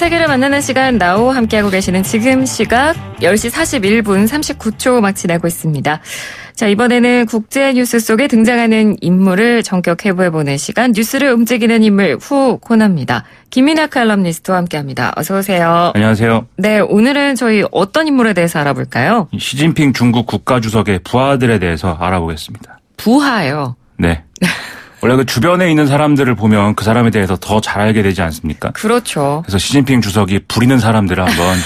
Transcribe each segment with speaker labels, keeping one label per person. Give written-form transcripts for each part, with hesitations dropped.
Speaker 1: 세계를 만나는 시간 나우 함께하고 계시는 지금 시각 10시 41분 39초 막 지나고 있습니다. 자, 이번에는 국제 뉴스 속에 등장하는 인물을 전격해부해보는 시간, 뉴스를 움직이는 인물 후 코너입니다. 김민아 칼럼니스트와 함께합니다. 어서 오세요.
Speaker 2: 안녕하세요.
Speaker 1: 네, 오늘은 저희 어떤 인물에 대해서 알아볼까요?
Speaker 2: 시진핑 중국 국가주석의 부하들에 대해서 알아보겠습니다.
Speaker 1: 부하요?
Speaker 2: 네. 원래 그 주변에 있는 사람들을 보면 그 사람에 대해서 더 잘 알게 되지 않습니까?
Speaker 1: 그렇죠.
Speaker 2: 그래서 시진핑 주석이 부리는 사람들을 한번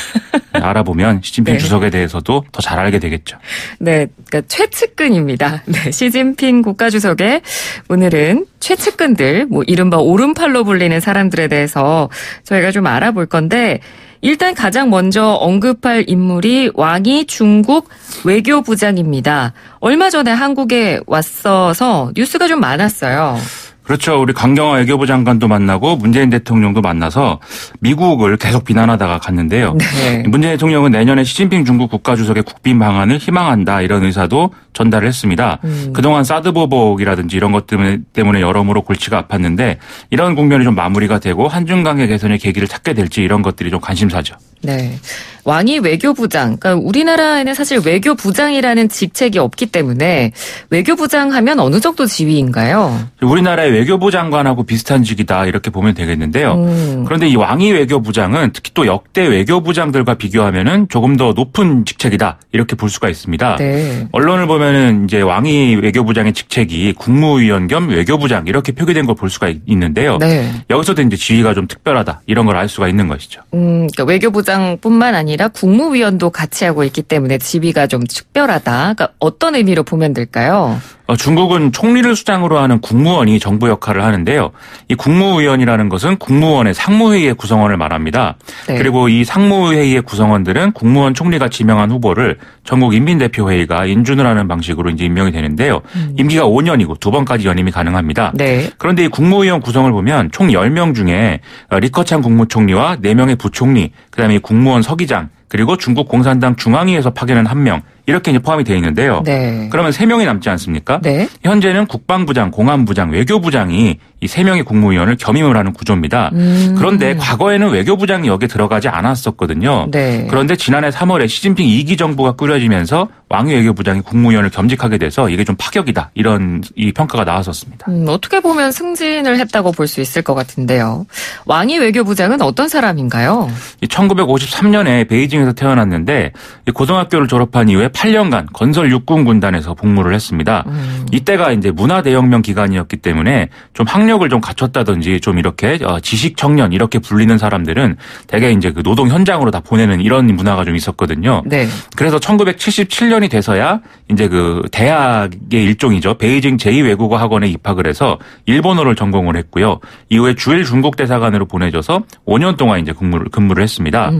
Speaker 2: 알아보면 시진핑
Speaker 1: 네.
Speaker 2: 주석에 대해서도 더 잘 알게 되겠죠.
Speaker 1: 네, 그러니까 최측근입니다. 네, 시진핑 국가주석의 오늘은 최측근들, 이른바 오른팔로 불리는 사람들에 대해서 저희가 좀 알아볼 건데, 일단 가장 먼저 언급할 인물이 왕이 중국 외교부장입니다. 얼마 전에 한국에 왔어서 뉴스가 좀 많았어요.
Speaker 2: 그렇죠. 우리 강경화 외교부 장관도 만나고 문재인 대통령도 만나서 미국을 계속 비난하다가 갔는데요.
Speaker 1: 네.
Speaker 2: 문재인 대통령은 내년에 시진핑 중국 국가주석의 국빈 방한을 희망한다 이런 의사도 전달을 했습니다. 그동안 사드 보복이라든지 이런 것 때문에 여러모로 골치가 아팠는데 이런 국면이 좀 마무리가 되고 한중 관계 개선의 계기를 찾게 될지 이런 것들이 좀 관심사죠.
Speaker 1: 네. 왕이 외교부장, 그러니까 우리나라에는 사실 외교부장이라는 직책이 없기 때문에 외교부장 하면 어느 정도 지위인가요?
Speaker 2: 우리나라의 외교부 장관하고 비슷한 직이다 이렇게 보면 되겠는데요. 그런데 이 왕이 외교부장은 특히 또 역대 외교부장들과 비교하면은 조금 더 높은 직책이다 이렇게 볼 수가 있습니다.
Speaker 1: 네.
Speaker 2: 언론을 보면은 이제 왕이 외교부장의 직책이 국무위원 겸 외교부장 이렇게 표기된 걸 볼 수가 있는데요.
Speaker 1: 네.
Speaker 2: 여기서도 이제 지위가 좀 특별하다 이런 걸 알 수가 있는 것이죠.
Speaker 1: 그러니까 외교부장뿐만 아니라 국무위원도 같이 하고 있기 때문에 지위가 좀 특별하다. 그러니까 어떤 의미로 보면 될까요?
Speaker 2: 중국은 총리를 수장으로 하는 국무원이 정부 역할을 하는데요. 이 국무위원이라는 것은 국무원의 상무회의의 구성원을 말합니다.
Speaker 1: 네.
Speaker 2: 그리고 이 상무회의의 구성원들은 국무원 총리가 지명한 후보를 전국 인민대표회의가 인준을 하는 방식으로 이제 임명이 되는데요. 임기가 5년이고 2번까지 연임이 가능합니다.
Speaker 1: 네.
Speaker 2: 그런데 이 국무위원 구성을 보면 총 10명 중에 리커창 국무총리와 4명의 부총리, 그다음에 이 국무원 서기장, 그리고 중국 공산당 중앙위에서 파견한 1명 이렇게 이제 포함이 되어 있는데요.
Speaker 1: 네.
Speaker 2: 그러면 3명이 남지 않습니까?
Speaker 1: 네.
Speaker 2: 현재는 국방부장, 공안부장, 외교부장이 이 3명의 국무위원을 겸임을 하는 구조입니다. 그런데 과거에는 외교부장이 여기에 들어가지 않았었거든요.
Speaker 1: 네.
Speaker 2: 그런데 지난해 3월에 시진핑 2기 정부가 꾸려지면서 왕이 외교부장이 국무위원을 겸직하게 돼서 이게 좀 파격이다. 이런 이 평가가 나왔었습니다.
Speaker 1: 어떻게 보면 승진을 했다고 볼 수 있을 것 같은데요. 왕이 외교부장은 어떤 사람인가요?
Speaker 2: 1953년에 베이징에서 태어났는데 고등학교를 졸업한 이후에 8년간 건설 육군 군단에서 복무를 했습니다. 이때가 이제 문화 대혁명 기간이었기 때문에 좀 학력을 좀 갖췄다든지 좀 이렇게 지식 청년 이렇게 불리는 사람들은 대개 이제 그 노동 현장으로 다 보내는 이런 문화가 좀 있었거든요.
Speaker 1: 네.
Speaker 2: 그래서 1977년이 돼서야 이제 그 대학의 일종이죠. 베이징 제2외국어 학원에 입학을 해서 일본어를 전공을 했고요. 이후에 주일 중국 대사관으로 보내져서 5년 동안 이제 근무를 했습니다.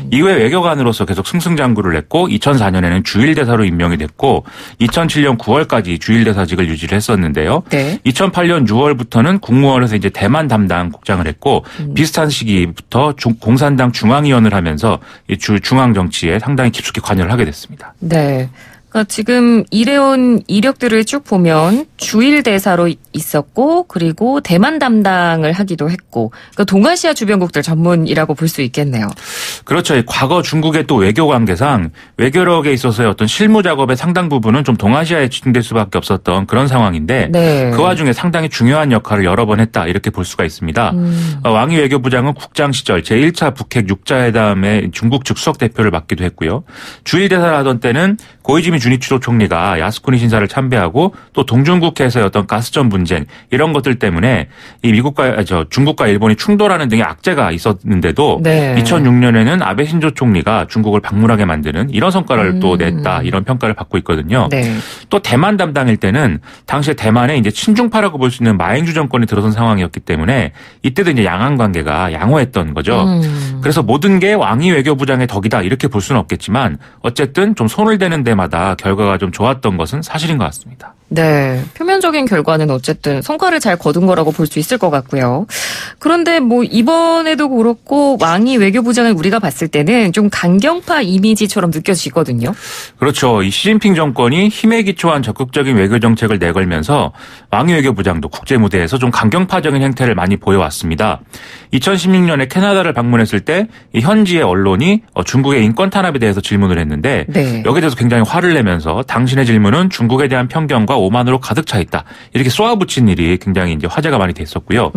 Speaker 2: 이후에 외교관으로서 계속 승승장구를 했고 2004년에는 주일 대사로 임명이 됐고 2007년 9월까지 주일 대사직을 유지를 했었는데요.
Speaker 1: 네.
Speaker 2: 2008년 6월부터는 국무원에서 이제 대만 담당 국장을 했고 비슷한 시기부터 공산당 중앙위원을 하면서 중앙 정치에 상당히 깊숙이 관여를 하게 됐습니다.
Speaker 1: 네. 그러니까 지금 일해온 이력들을 쭉 보면 주일 대사로 있었고 그리고 대만 담당을 하기도 했고 그러니까 동아시아 주변국들 전문이라고 볼 수 있겠네요.
Speaker 2: 그렇죠. 과거 중국의 또 외교 관계상 외교력에 있어서의 어떤 실무 작업의 상당 부분은 좀 동아시아에 집중될 수밖에 없었던 그런 상황인데
Speaker 1: 네.
Speaker 2: 그 와중에 상당히 중요한 역할을 여러 번 했다 이렇게 볼 수가 있습니다. 왕이 외교부장은 국장 시절 제1차 북핵 6자회담의 중국 측 수석 대표를 맡기도 했고요. 주일 대사를 하던 때는 고이즈미 주니치로 총리가 야스쿠니 신사를 참배하고 또 동중국해에서의 어떤 가스전 분쟁 이런 것들 때문에 이 중국과 일본이 충돌하는 등의 악재가 있었는데도
Speaker 1: 네.
Speaker 2: 2006년에는 아베 신조 총리가 중국을 방문하게 만드는 이런 성과를 또 냈다 이런 평가를 받고 있거든요.
Speaker 1: 네.
Speaker 2: 또 대만 담당일 때는 당시에 대만에 이제 친중파라고 볼 수 있는 마행주 정권이 들어선 상황이었기 때문에 이때도 이제 양안 관계가 양호했던 거죠. 그래서 모든 게 왕이 외교부장의 덕이다 이렇게 볼 수는 없겠지만 어쨌든 좀 손을 대는 데마다 결과가 좀 좋았던 것은 사실인 것 같습니다.
Speaker 1: 네. 표면적인 결과는 어쨌든 성과를 잘 거둔 거라고 볼 수 있을 것 같고요. 그런데 뭐 이번에도 그렇고 왕이 외교부장을 우리가 봤을 때는 좀 강경파 이미지처럼 느껴지거든요.
Speaker 2: 그렇죠. 이 시진핑 정권이 힘에 기초한 적극적인 외교 정책을 내걸면서 왕이 외교부장도 국제 무대에서 좀 강경파적인 행태를 많이 보여왔습니다. 2016년에 캐나다를 방문했을 때 이 현지의 언론이 중국의 인권 탄압에 대해서 질문을 했는데
Speaker 1: 네.
Speaker 2: 여기에 대해서 굉장히 화를 내면서 당신의 질문은 중국에 대한 편견과 오만으로 가득 차 있다. 이렇게 쏘아붙인 일이 굉장히 이제 화제가 많이 됐었고요.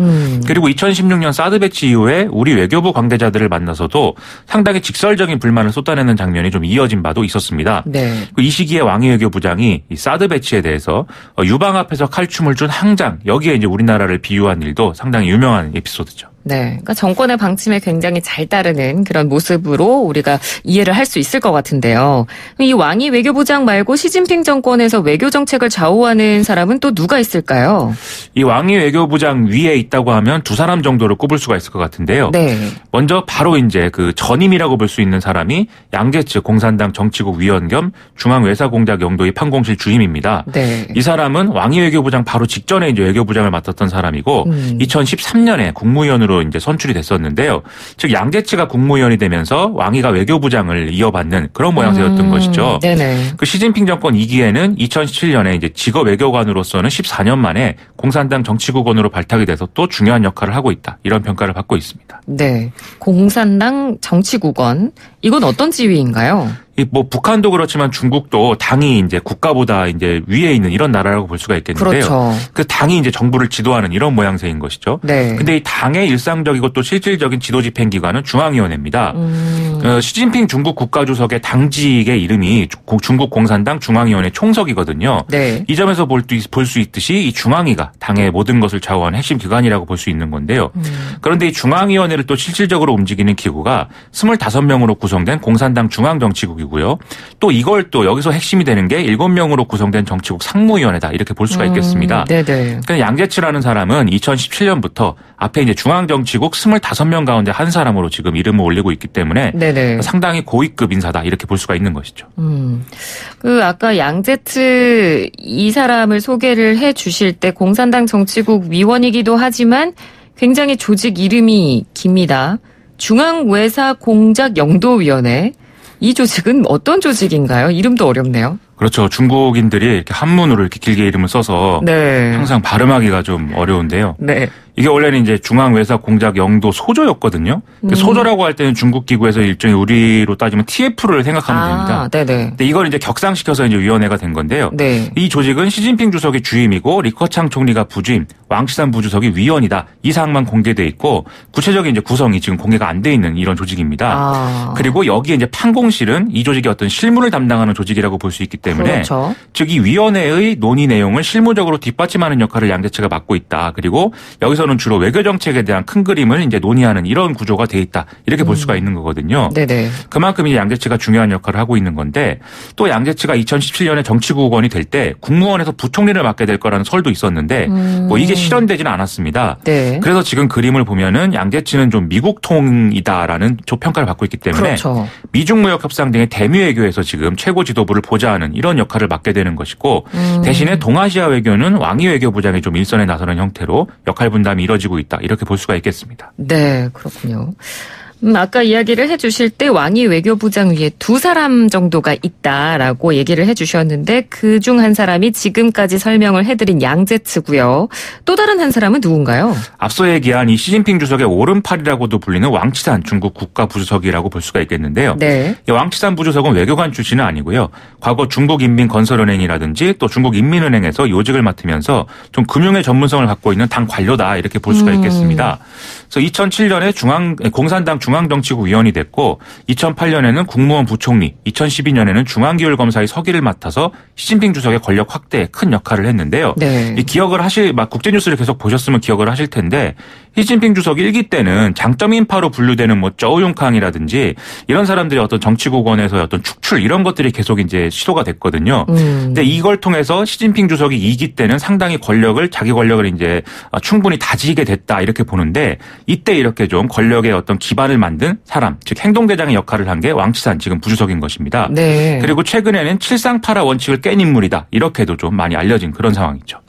Speaker 2: 그리고 2016년 사드 배치 이후에 우리 외교부 관계자들을 만나서도 상당히 직설적인 불만을 쏟아내는 장면이 좀 이어진 바도 있었습니다.
Speaker 1: 네.
Speaker 2: 이 시기에 왕이 외교부장이 이 사드 배치에 대해서 유방 앞에서 칼춤을 준 항장 여기에 이제 우리나라를 비유한 일도 상당히 유명한 에피소드죠.
Speaker 1: 네. 그러니까 정권의 방침에 굉장히 잘 따르는 그런 모습으로 우리가 이해를 할 수 있을 것 같은데요. 이 왕이 외교부장 말고 시진핑 정권에서 외교 정책을 좌우하는 사람은 또 누가 있을까요?
Speaker 2: 이 왕이 외교부장 위에 있다고 하면 두 사람 정도를 꼽을 수가 있을 것 같은데요.
Speaker 1: 네.
Speaker 2: 먼저 바로 이제 그 전임이라고 볼 수 있는 사람이 양재츠 공산당 정치국 위원 겸 중앙외사공작영도의 판공실 주임입니다.
Speaker 1: 네.
Speaker 2: 이 사람은 왕이 외교부장 바로 직전에 이제 외교부장을 맡았던 사람이고 2013년에 국무위원으로 이제 선출이 됐었는데요. 즉 양재츠가 국무위원이 되면서 왕이가 외교부장을 이어받는 그런 모양새였던 것이죠.
Speaker 1: 네네.
Speaker 2: 그 시진핑 정권 2기에는 2017년에 이제 직업 외교관으로서는 14년 만에 공산당 정치국원으로 발탁이 돼서 또 중요한 역할을 하고 있다. 이런 평가를 받고 있습니다.
Speaker 1: 네. 공산당 정치국원. 이건 어떤 지위인가요?
Speaker 2: 뭐 북한도 그렇지만 중국도 당이 이제 국가보다 이제 위에 있는 이런 나라라고 볼 수가 있겠는데요.
Speaker 1: 그렇죠.
Speaker 2: 그 당이 이제 정부를 지도하는 이런 모양새인 것이죠.
Speaker 1: 네.
Speaker 2: 근데 이 당의 일상적이고 또 실질적인 지도 집행 기관은 중앙위원회입니다. 시진핑 중국 국가주석의 당직의 이름이 중국 공산당 중앙위원회 총석이거든요.
Speaker 1: 네.
Speaker 2: 이 점에서 볼 수 있듯이 이 중앙위가 당의 모든 것을 좌우하는 핵심 기관이라고 볼 수 있는 건데요. 그런데 이 중앙위원회를 또 실질적으로 움직이는 기구가 25명으로 구성된 공산당 중앙정치국이고요. 또 이걸 또 여기서 핵심이 되는 게 7명으로 구성된 정치국 상무위원회다. 이렇게 볼 수가 있겠습니다.
Speaker 1: 네네.
Speaker 2: 그러니까 양재츠라는 사람은 2017년부터 앞에 이제 중앙정치국 25명 가운데 한 사람으로 지금 이름을 올리고 있기 때문에
Speaker 1: 네네.
Speaker 2: 상당히 고위급 인사다. 이렇게 볼 수가 있는 것이죠.
Speaker 1: 그 아까 양재츠 이 사람을 소개를 해 주실 때 공산당 정치국 위원이기도 하지만 굉장히 조직 이름이 깁니다. 중앙외사공작영도위원회. 이 조직은 어떤 조직인가요? 이름도 어렵네요.
Speaker 2: 그렇죠. 중국인들이 이렇게 한문으로 이렇게 길게 이름을 써서
Speaker 1: 네.
Speaker 2: 항상 발음하기가 좀 어려운데요.
Speaker 1: 네.
Speaker 2: 이게 원래는 이제 중앙외사공작영도 소조였거든요. 소조라고 할 때는 중국 기구에서 일종의 우리로 따지면 TF를 생각하면 됩니다.
Speaker 1: 네네.
Speaker 2: 근데 이걸 이제 격상시켜서 이제 위원회가 된 건데요.
Speaker 1: 네.
Speaker 2: 이 조직은 시진핑 주석이 주임이고 리커창 총리가 부주임, 왕치산 부주석이 위원이다. 이 사항만 공개돼 있고 구체적인 이제 구성이 지금 공개가 안 돼 있는 이런 조직입니다. 그리고 여기에 이제 판공실은 이 조직의 어떤 실무를 담당하는 조직이라고 볼 수 있기 때문에
Speaker 1: 그렇죠.
Speaker 2: 즉 이 위원회의 논의 내용을 실무적으로 뒷받침하는 역할을 양재츠가 맡고 있다. 그리고 여기서는 주로 외교 정책에 대한 큰 그림을 이제 논의하는 이런 구조가 돼 있다. 이렇게 볼 수가 있는 거거든요.
Speaker 1: 네네.
Speaker 2: 그만큼 이 양재츠가 중요한 역할을 하고 있는 건데 또 양재츠가 2017년에 정치국원이 될 때 국무원에서 부총리를 맡게 될 거라는 설도 있었는데 뭐 이게 실현되지는 않았습니다.
Speaker 1: 네.
Speaker 2: 그래서 지금 그림을 보면은 양재츠는 좀 미국통이다라는 평가를 받고 있기 때문에
Speaker 1: 그렇죠.
Speaker 2: 미중 무역 협상 등의 대미 외교에서 지금 최고 지도부를 보좌하는 이런 역할을 맡게 되는 것이고 대신에 동아시아 외교는 왕이 외교부장이 좀 일선에 나서는 형태로 역할 분담이 이뤄지고 있다. 이렇게 볼 수가 있겠습니다.
Speaker 1: 네, 그렇군요. 아까 이야기를 해주실 때 왕이 외교부장 위에 두 사람 정도가 있다라고 얘기를 해주셨는데 그중 한 사람이 지금까지 설명을 해드린 양재츠고요. 또 다른 한 사람은 누군가요?
Speaker 2: 앞서 얘기한 이 시진핑 주석의 오른팔이라고도 불리는 왕치산 중국 국가부주석이라고 볼 수가 있겠는데요.
Speaker 1: 네.
Speaker 2: 이 왕치산 부주석은 외교관 출신은 아니고요. 과거 중국인민건설은행이라든지 또 중국인민은행에서 요직을 맡으면서 좀 금융의 전문성을 갖고 있는 당 관료다 이렇게 볼 수가 있겠습니다. 그래서 2007년에 공산당 중앙정치국 위원이 됐고 2008년에는 국무원 부총리, 2012년에는 중앙기율검사의 서기를 맡아서 시진핑 주석의 권력 확대에 큰 역할을 했는데요.
Speaker 1: 네.
Speaker 2: 이 기억을 국제뉴스를 계속 보셨으면 기억을 하실 텐데 시진핑 주석 1기 때는 장점인파로 분류되는 뭐 저우융캉이라든지 이런 사람들이 어떤 정치국원에서의 어떤 축출 이런 것들이 계속 이제 시도가 됐거든요. 근데 이걸 통해서 시진핑 주석이 2기 때는 상당히 자기 권력을 이제 충분히 다지게 됐다 이렇게 보는데 이때 이렇게 좀 권력의 어떤 기반을 만든 사람, 즉 행동대장의 역할을 한 게 왕치산 지금 부주석인 것입니다.
Speaker 1: 네.
Speaker 2: 그리고 최근에는 칠상팔화 원칙을 깬 인물이다. 이렇게도 좀 많이 알려진 그런 상황이죠.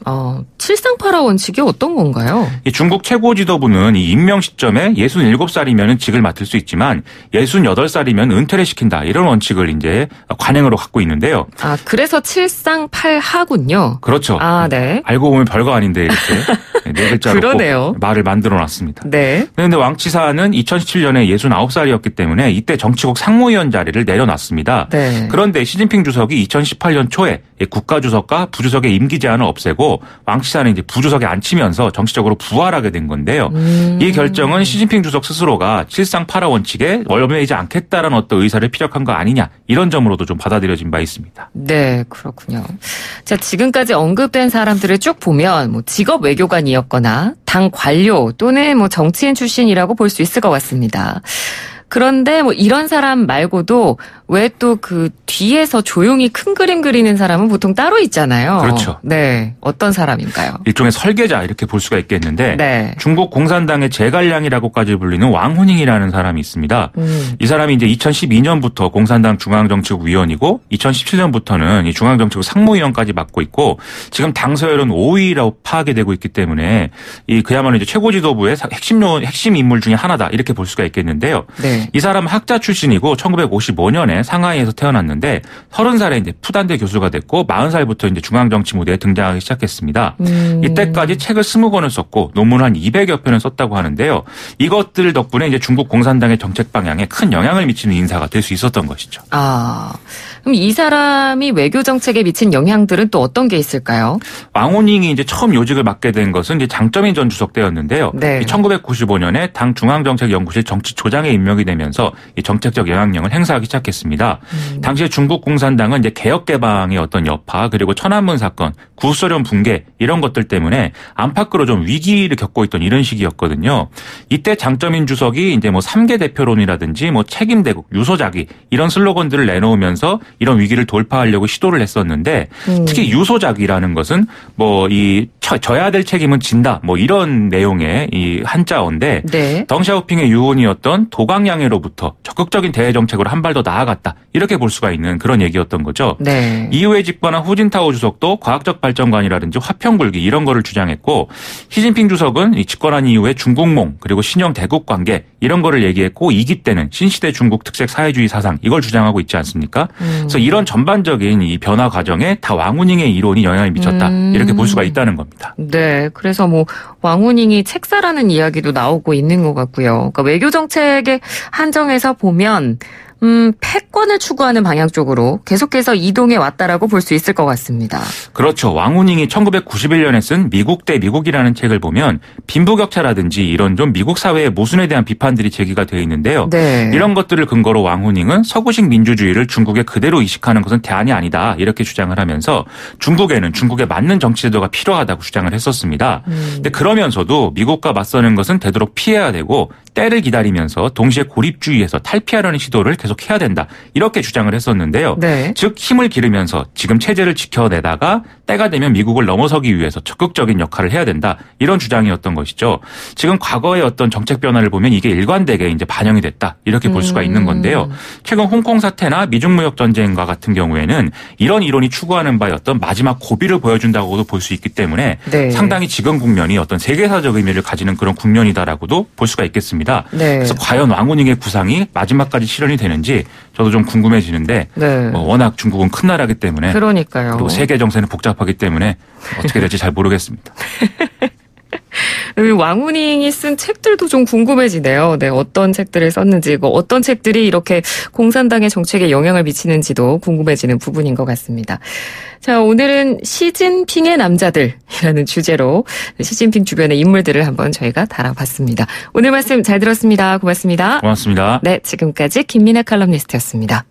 Speaker 1: 칠상팔화 원칙이 어떤 건가요?
Speaker 2: 이 중국 최고 지도부는 이 임명 시점에 67살이면 직을 맡을 수 있지만 68살이면 은퇴를 시킨다. 이런 원칙을 이제 관행으로 갖고 있는데요.
Speaker 1: 그래서 칠상팔하군요.
Speaker 2: 그렇죠.
Speaker 1: 네.
Speaker 2: 알고 보면 별거 아닌데 이렇게 네 글자로
Speaker 1: 그러네요.
Speaker 2: 말을 만들어 놨습니다.
Speaker 1: 네.
Speaker 2: 그런데 왕치산은 2017년에 69살이었기 때문에 이때 정치국 상무위원 자리를 내려놨습니다.
Speaker 1: 네.
Speaker 2: 그런데 시진핑 주석이 2018년 초에 국가주석과 부주석의 임기 제한을 없애고 왕치산을 이제 부주석에 앉히면서 정치적으로 부활하게 된 건데요. 이 결정은 시진핑 주석 스스로가 칠상팔화 원칙에 월매이지 않겠다라는 어떤 의사를 피력한 거 아니냐 이런 점으로도 좀 받아들여진 바 있습니다.
Speaker 1: 네, 그렇군요. 자, 지금까지 언급된 사람들을 쭉 보면 뭐 직업 외교관이었거나 당 관료 또는 뭐 정치인 출신이라고 볼 수 있을 것 같습니다. 그런데 뭐 이런 사람 말고도 왜 또 그 뒤에서 조용히 큰 그림 그리는 사람은 보통 따로 있잖아요.
Speaker 2: 그렇죠.
Speaker 1: 네. 어떤 사람인가요?
Speaker 2: 일종의 설계자 이렇게 볼 수가 있겠는데
Speaker 1: 네.
Speaker 2: 중국 공산당의 제갈량이라고까지 불리는 왕후닝이라는 사람이 있습니다. 이 사람이 이제 2012년부터 공산당 중앙정치국 위원이고 2017년부터는 이 중앙정치국 상무위원까지 맡고 있고 지금 당 서열은 5위라고 파악이 되고 있기 때문에 이 그야말로 이제 최고 지도부의 핵심 인물 중에 하나다 이렇게 볼 수가 있겠는데요.
Speaker 1: 네.
Speaker 2: 이 사람은 학자 출신이고 1955년에 상하이에서 태어났는데 30살에 이제 푸단대 교수가 됐고 40살부터 이제 중앙정치 무대에 등장하기 시작했습니다. 이때까지 책을 20권을 썼고 논문을 한 200여 편을 썼다고 하는데요. 이것들 덕분에 이제 중국 공산당의 정책 방향에 큰 영향을 미치는 인사가 될 수 있었던 것이죠.
Speaker 1: 그럼 이 사람이 외교 정책에 미친 영향들은 또 어떤 게 있을까요?
Speaker 2: 왕후닝이 이제 처음 요직을 맡게 된 것은 이제 장쩌민 전 주석 때였는데요.
Speaker 1: 네.
Speaker 2: 1995년에 당 중앙정책연구실 정치조장에 임명이 되면서 이 정책적 영향력을 행사하기 시작했습니다. 당시에 중국 공산당은 이제 개혁개방의 어떤 여파 그리고 천안문 사건, 구소련 붕괴 이런 것들 때문에 안팎으로 좀 위기를 겪고 있던 이런 시기였거든요. 이때 장쩌민 주석이 이제 뭐 3개 대표론이라든지 뭐 책임대국, 유소자기 이런 슬로건들을 내놓으면서 이런 위기를 돌파하려고 시도를 했었는데 특히 유소작이라는 것은 뭐 이 져야 될 책임은 진다 뭐 이런 내용의 이 한자어인데
Speaker 1: 네.
Speaker 2: 덩샤오핑의 유언이었던 도강양해로부터 적극적인 대외 정책으로 한 발 더 나아갔다 이렇게 볼 수가 있는 그런 얘기였던 거죠.
Speaker 1: 네.
Speaker 2: 이후에 집권한 후진타오 주석도 과학적 발전관이라든지 화평불기 이런 거를 주장했고 시진핑 주석은 이 집권한 이후에 중국몽 그리고 신형 대국 관계 이런 거를 얘기했고 2기 때는 신시대 중국 특색 사회주의 사상 이걸 주장하고 있지 않습니까? 그래서 이런 전반적인 이 변화 과정에 다 왕후닝의 이론이 영향을 미쳤다 이렇게 볼 수가 있다는 겁니다.
Speaker 1: 네, 그래서 뭐 왕후닝이 책사라는 이야기도 나오고 있는 것 같고요. 그러니까 외교 정책에 한정해서 보면 패권을 추구하는 방향 쪽으로 계속해서 이동해 왔다라고 볼 수 있을 것 같습니다.
Speaker 2: 그렇죠. 왕후닝이 1991년에 쓴 미국 대 미국이라는 책을 보면 빈부격차라든지 이런 좀 미국 사회의 모순에 대한 비판들이 제기가 되어 있는데요.
Speaker 1: 네.
Speaker 2: 이런 것들을 근거로 왕후닝은 서구식 민주주의를 중국에 그대로 이식하는 것은 대안이 아니다 이렇게 주장을 하면서 중국에는 중국에 맞는 정치제도가 필요하다고 주장을 했었습니다. 근데 그러면서도 미국과 맞서는 것은 되도록 피해야 되고 때를 기다리면서 동시에 고립주의에서 탈피하려는 시도를 계속해야 된다. 이렇게 주장을 했었는데요.
Speaker 1: 네.
Speaker 2: 즉 힘을 기르면서 지금 체제를 지켜내다가 때가 되면 미국을 넘어서기 위해서 적극적인 역할을 해야 된다. 이런 주장이었던 것이죠. 지금 과거의 어떤 정책 변화를 보면 이게 일관되게 이제 반영이 됐다. 이렇게 볼 수가 있는 건데요. 최근 홍콩 사태나 미중 무역 전쟁과 같은 경우에는 이런 이론이 추구하는 바의 어떤 마지막 고비를 보여준다고도 볼 수 있기 때문에
Speaker 1: 네.
Speaker 2: 상당히 지금 국면이 어떤 세계사적 의미를 가지는 그런 국면이다라고도 볼 수가 있겠습니다.
Speaker 1: 네.
Speaker 2: 그래서 과연 왕후닝의 구상이 마지막까지 실현이 되는지 저도 좀 궁금해지는데
Speaker 1: 네.
Speaker 2: 뭐 워낙 중국은 큰 나라기 때문에
Speaker 1: 그러니까요.
Speaker 2: 그리고 세계 정세는 복잡하기 때문에 어떻게 될지 잘 모르겠습니다.
Speaker 1: 왕후닝이 쓴 책들도 좀 궁금해지네요. 네, 어떤 책들을 썼는지, 어떤 책들이 이렇게 공산당의 정책에 영향을 미치는지도 궁금해지는 부분인 것 같습니다. 자, 오늘은 시진핑의 남자들이라는 주제로 시진핑 주변의 인물들을 한번 저희가 다뤄봤습니다. 오늘 말씀 잘 들었습니다. 고맙습니다.
Speaker 2: 고맙습니다.
Speaker 1: 네, 지금까지 김민아 칼럼니스트였습니다.